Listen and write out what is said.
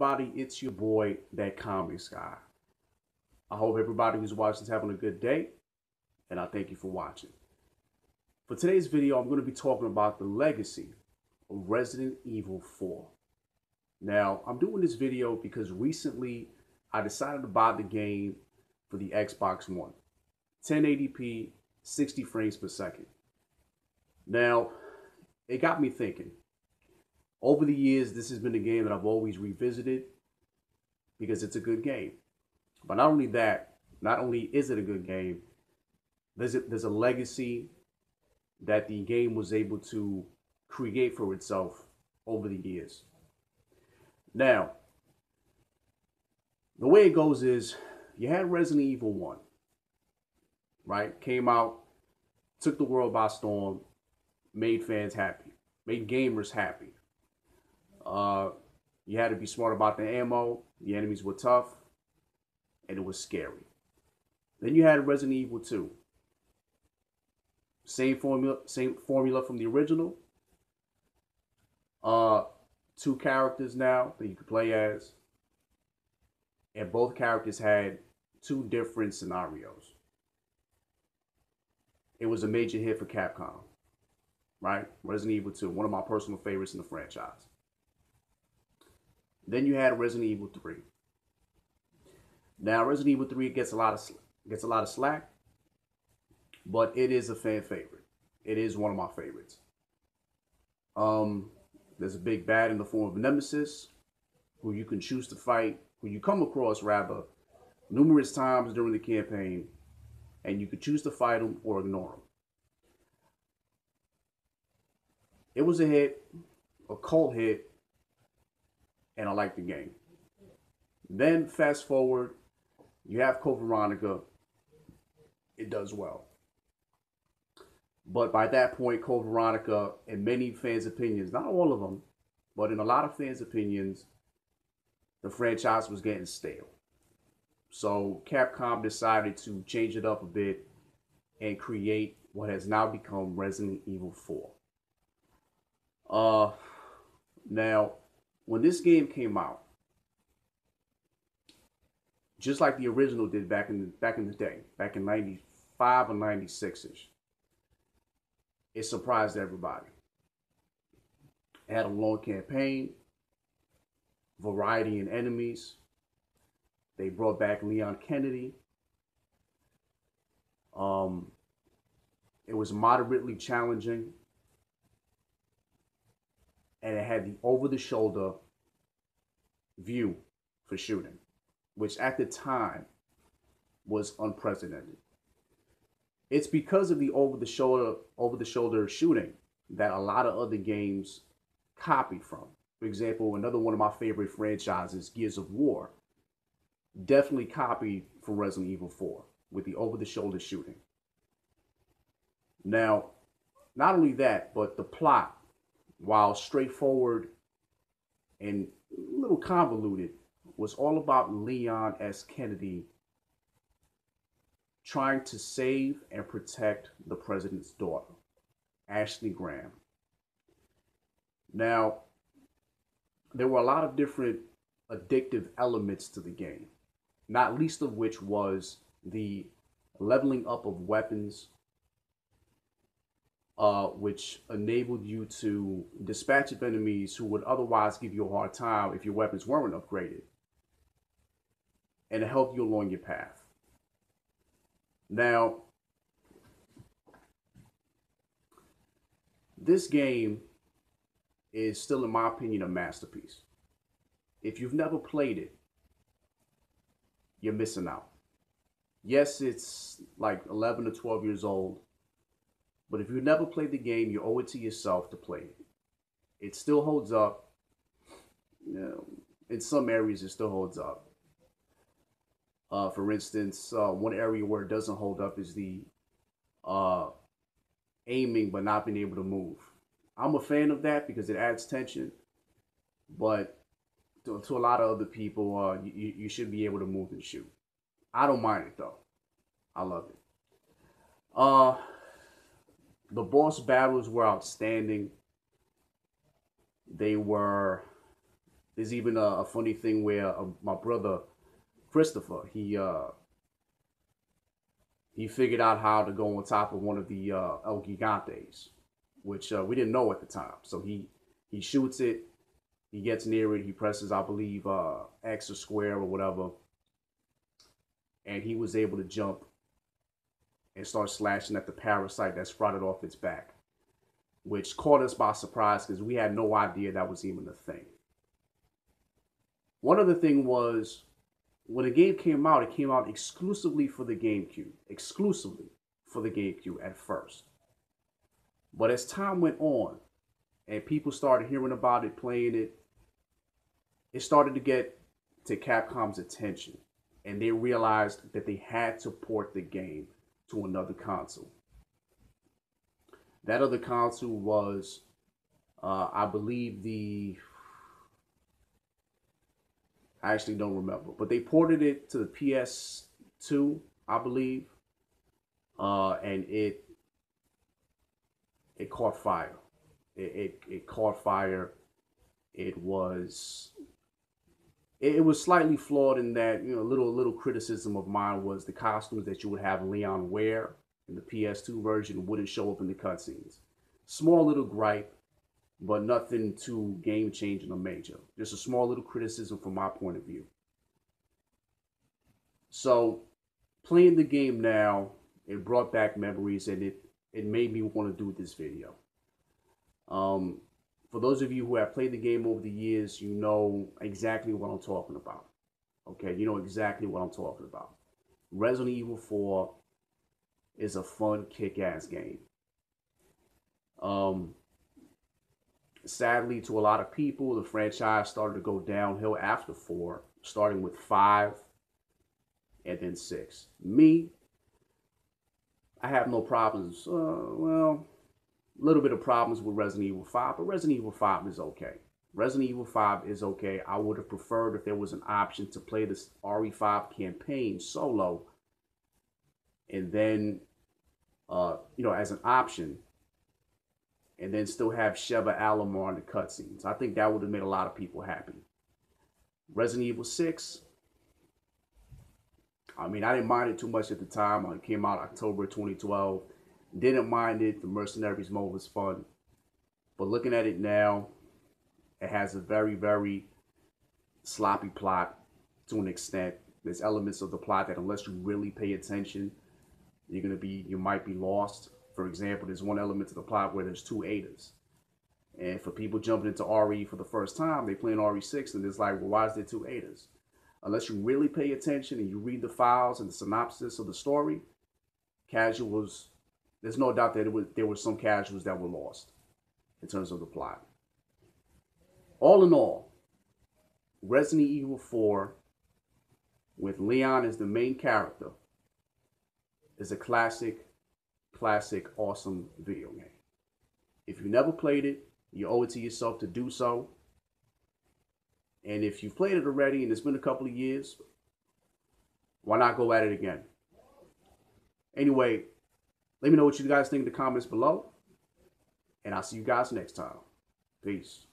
everybody? It's your boy, That Comics Guy. I hope everybody who's watching is having a good day, and I thank you for watching. For today's video, I'm going to be talking about the legacy of Resident Evil 4. Now, I'm doing this video because recently I decided to buy the game for the Xbox One. 1080p, 60 frames per second. Now, it got me thinking. Over the years, this has been a game that I've always revisited because it's a good game. But not only that, not only is it a good game, there's a legacy that the game was able to create for itself over the years. Now, the way it goes is you had Resident Evil 1, right? Came out, took the world by storm, made fans happy, made gamers happy. You had to be smart about the ammo, the enemies were tough, and it was scary. Then you had Resident Evil 2. Same formula from the original. Two characters now that you could play as. And both characters had two different scenarios. It was a major hit for Capcom, right? Resident Evil 2, one of my personal favorites in the franchise. Then you had Resident Evil 3. Now, Resident Evil 3 gets a lot of slack, but it is a fan favorite. It is one of my favorites. There's a big bad in the form of Nemesis, who you can choose to fight, who you come across rather, numerous times during the campaign, and you could choose to fight him or ignore him. It was a hit, a cult hit, and I like the game. Then fast forward, you have Code Veronica. It does well. But by that point, Code Veronica, in many fans' opinions, not all of them, but in a lot of fans' opinions, the franchise was getting stale. So Capcom decided to change it up a bit and create what has now become Resident Evil 4. Now, when this game came out, just like the original did back in the day, back in 95 or 96-ish, it surprised everybody. It had a long campaign, variety in enemies. They brought back Leon Kennedy. It was moderately challenging. And it had the over-the-shoulder view for shooting, which at the time was unprecedented. It's because of the over-the-shoulder shooting that a lot of other games copied from. For example, another one of my favorite franchises, Gears of War, definitely copied from Resident Evil 4 with the over-the-shoulder shooting. Now, not only that, but the plot, while straightforward and a little convoluted, was all about Leon S. Kennedy trying to save and protect the president's daughter, Ashley Graham. Now, there were a lot of different addictive elements to the game, not least of which was the leveling up of weapons, which enabled you to dispatch of enemies who would otherwise give you a hard time if your weapons weren't upgraded, and to help you along your path. Now, this game is still, in my opinion, a masterpiece. If you've never played it, you're missing out. Yes, it's like 11 to 12 years old, but if you've never played the game, you owe it to yourself to play it. It still holds up. You know, in some areas, it still holds up. For instance, one area where it doesn't hold up is the aiming but not being able to move. I'm a fan of that because it adds tension, but to a lot of other people, you should be able to move and shoot. I don't mind it though. I love it. The boss battles were outstanding. They were There's even a funny thing where my brother Christopher, he figured out how to go on top of one of the El Gigantes, which we didn't know at the time. So he shoots it, he gets near it, he presses, I believe, X or square or whatever, and he was able to jump and start slashing at the parasite that sprouted off its back, which caught us by surprise because we had no idea that was even a thing. One other thing was, when the game came out, it came out exclusively for the GameCube. Exclusively for the GameCube at first. But as time went on and people started hearing about it, playing it, it started to get to Capcom's attention. And they realized that they had to port the game to another console. That other console was, I believe, I actually don't remember, but they ported it to the PS2, I believe, and it caught fire. It caught fire. It was slightly flawed in that, you know, little criticism of mine was the costumes that you would have Leon wear in the PS2 version wouldn't show up in the cutscenes. Small little gripe, but nothing too game-changing or major. Just a small little criticism from my point of view. So, playing the game now, it brought back memories, and it made me want to do this video. For those of you who have played the game over the years, you know exactly what I'm talking about. Okay, you know exactly what I'm talking about. Resident Evil 4 is a fun, kick-ass game. Sadly, to a lot of people, the franchise started to go downhill after 4, starting with 5 and then 6. Me, I have no problems. Well, a little bit of problems with Resident Evil 5, but Resident Evil 5 is okay. Resident Evil 5 is okay. I would have preferred if there was an option to play this RE5 campaign solo and then, you know, as an option, and then still have Sheva Alomar in the cutscenes. I think that would have made a lot of people happy. Resident Evil 6, I mean, I didn't mind it too much at the time. It came out October 2012. Didn't mind it. The Mercenaries mode was fun. But looking at it now, it has a very, very sloppy plot to an extent. There's elements of the plot that unless you really pay attention, you might be lost. For example, there's one element to the plot where there's 2 Adas. And for people jumping into RE for the first time, they play in RE6 and it's like, well, why is there 2 Adas? Unless you really pay attention and you read the files and the synopsis of the story, casuals, there's no doubt that there were some casuals that were lost in terms of the plot. All in all, Resident Evil 4, with Leon as the main character, is a classic, awesome video game. If you never played it, you owe it to yourself to do so. And if you've played it already and it's been a couple of years, why not go at it again? Anyway, let me know what you guys think in the comments below. And I'll see you guys next time. Peace.